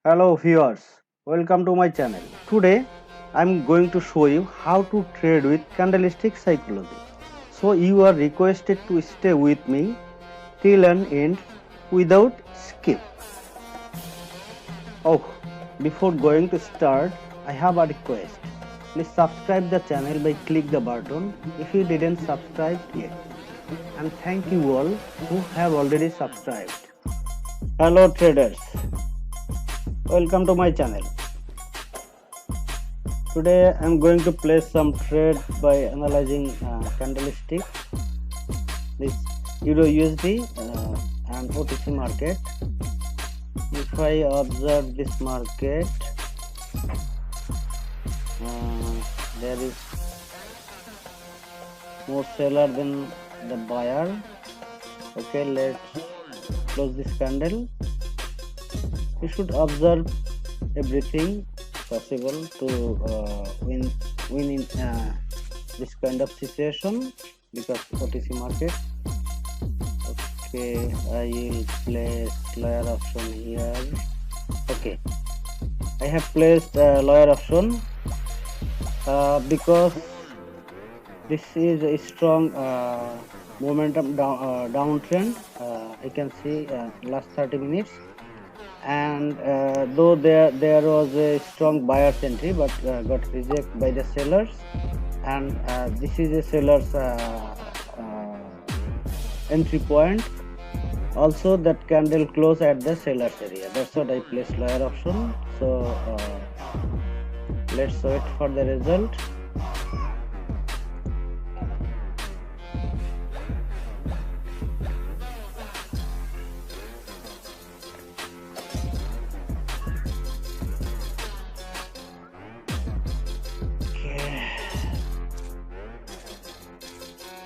Hello viewers, welcome to my channel. Today I'm going to show you how to trade with candlestick psychology. So you are requested to stay with me till an end without skip. Oh, before going to start, I have a request. Please subscribe the channel by click the button if you didn't subscribe yet. And thank you all who have already subscribed. Hello traders, welcome to my channel. Today I'm going to place some trade by analyzing candlestick, this Euro USD and OTC market. If I observe this market, there is more seller than the buyer. Okay, let's close this candle. We should observe everything possible to win in this kind of situation because OTC market. Okay, I will place lower option here. Okay, I have placed lower option because this is a strong momentum downtrend. I can see last 30 minutes. And though there was a strong buyer's entry but got rejected by the sellers, and this is a seller's entry point. Also that candle close at the seller's area, that's what I placed lower option. So let's wait for the result.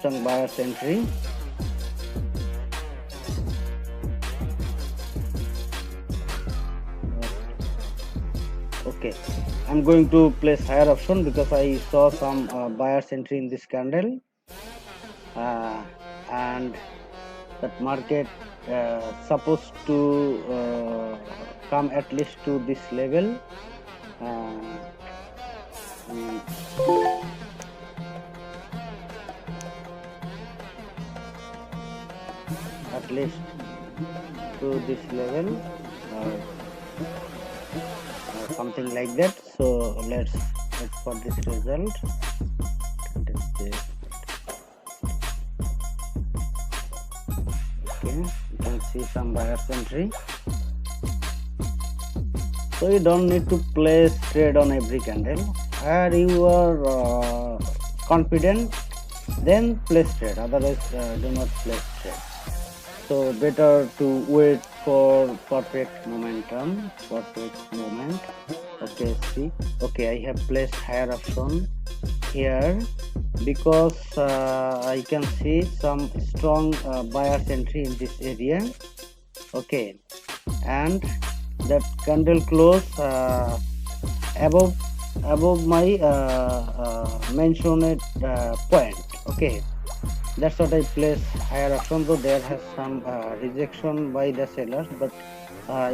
Some buyer's entry. Okay, I'm going to place higher option because I saw some buyer's entry in this candle, and that market supposed to come at least to this level. At least to this level or something like that. So let's wait for this result. Okay, you can see some buyer's entry. So you don't need to place trade on every candle. Where you are confident, then place trade, otherwise do not place trade. So better to wait for perfect momentum, perfect moment. Okay, see, okay, I have placed higher option here because I can see some strong buyer's entry in this area. Okay, and that candle close above my mentioned point. Okay, that's what I place higher option, though there has some rejection by the sellers. But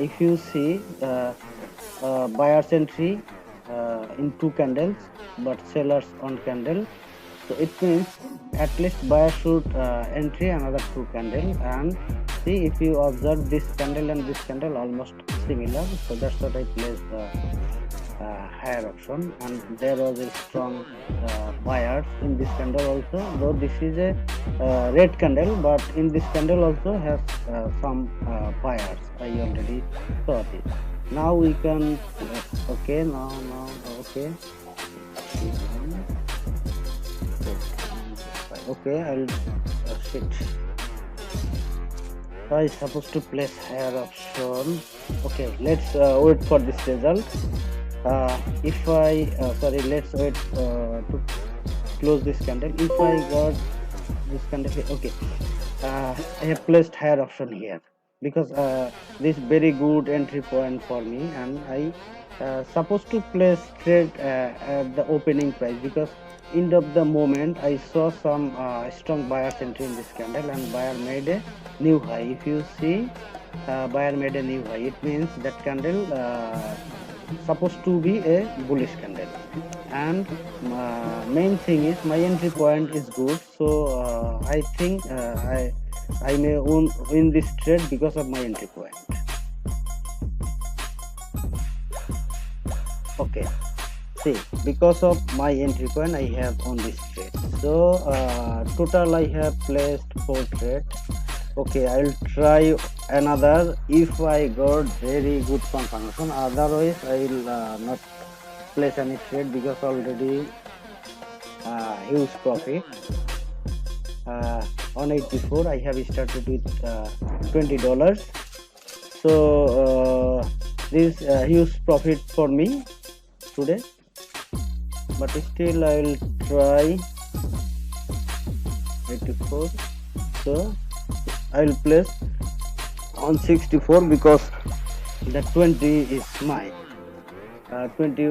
if you see buyer's entry in two candles but sellers on candle, so it means at least buyer should entry another two candle. And see, if you observe this candle and this candle almost similar, so that's what I placed the higher option. And there was a strong buyers in this candle also, though this is a red candle, but in this candle also has some buyers. I already saw this. Now we can okay, now okay, okay, I'll shit, I supposed to place higher option. Okay, let's wait for this result. If I sorry, let's wait to close this candle. If I got this candle, okay, I have placed higher option here because this very good entry point for me, and I supposed to place trade at the opening price because end of the moment I saw some strong buyers entry in this candle, and buyer made a new high. If you see, buyer made a new high, it means that candle supposed to be a bullish candle. And main thing is my entry point is good, so I think I may win this trade because of my entry point. Okay, see, because of my entry point I have on this trade. So total I have placed 4 trades. Okay, I'll try another if I got very good confirmation. Otherwise I will not place any trade because already huge profit. On 84 I have started with $20. So this huge profit for me today, but still I will try 84. So I will place on 64 because the 20 is mine. 20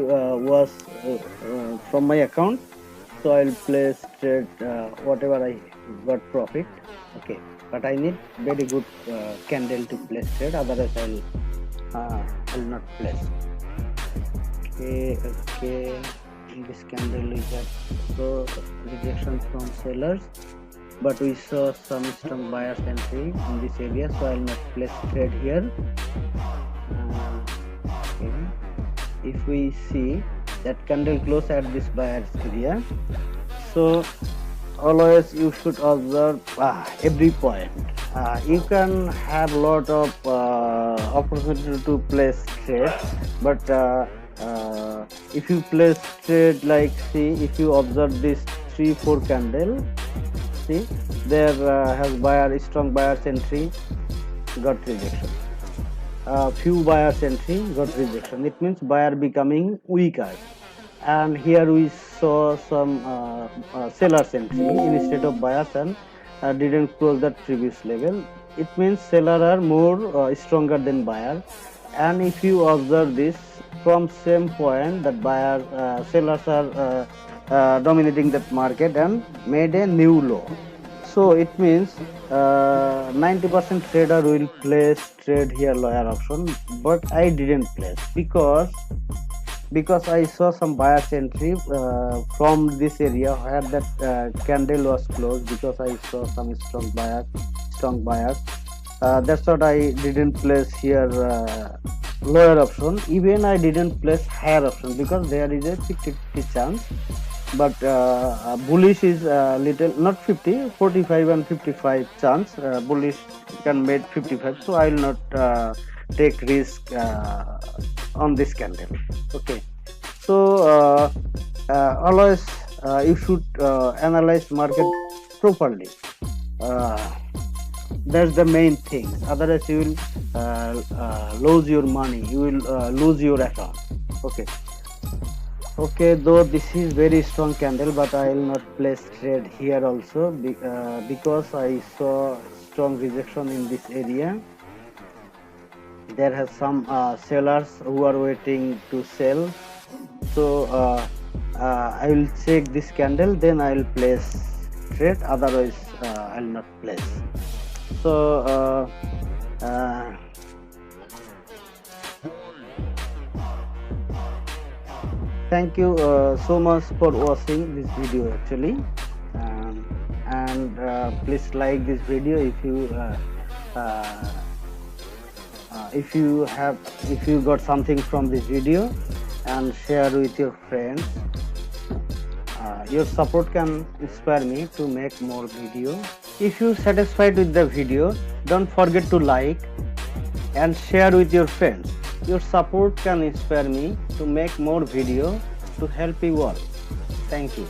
was from my account, so I will place trade whatever I got profit. Okay, but I need very good candle to place trade, otherwise I'll not place. Okay, in this candle we have so rejection from sellers, but we saw some strong buyers entry in this area, so I'll not place trade here. Okay. If we see that candle close at this buyer's area, so always you should observe every point. You can have lot of opportunity to place trade, but if you place trade, like see, if you observe this 3-4 candle, see there has strong buyers entry, got rejection. Few buyers entry, got rejection. It means buyer becoming weaker. And here we saw some sellers entry instead of buyers, and didn't close that previous level. It means seller are more stronger than buyer. And if you observe this from same point, that buyer sellers are dominating that market and made a new low. So it means 90% trader will place trade here lower option, but I didn't place because I saw some buyers entry from this area where that candle was closed, because I saw some strong buyers. That's what I didn't place here lower option. Even I didn't place higher option because there is a 50-50 chance, but bullish is little, not 50, 45 and 55 chance. Bullish can make 55, so I will not take risk on this candle. Okay, so always you should analyze market properly. That's the main thing, otherwise you will lose your money, you will lose your account. Okay, though this is very strong candle, but I will not place trade here also because I saw strong rejection in this area. There has some sellers who are waiting to sell, so I will check this candle, then I will place trade, otherwise I will not place. So thank you so much for watching this video actually, and please like this video if you got something from this video, and share with your friends. Your support can inspire me to make more video. If you satisfied with the video, don't forget to like and share with your friends. Your support can inspire me to make more video to help you all. Thank you.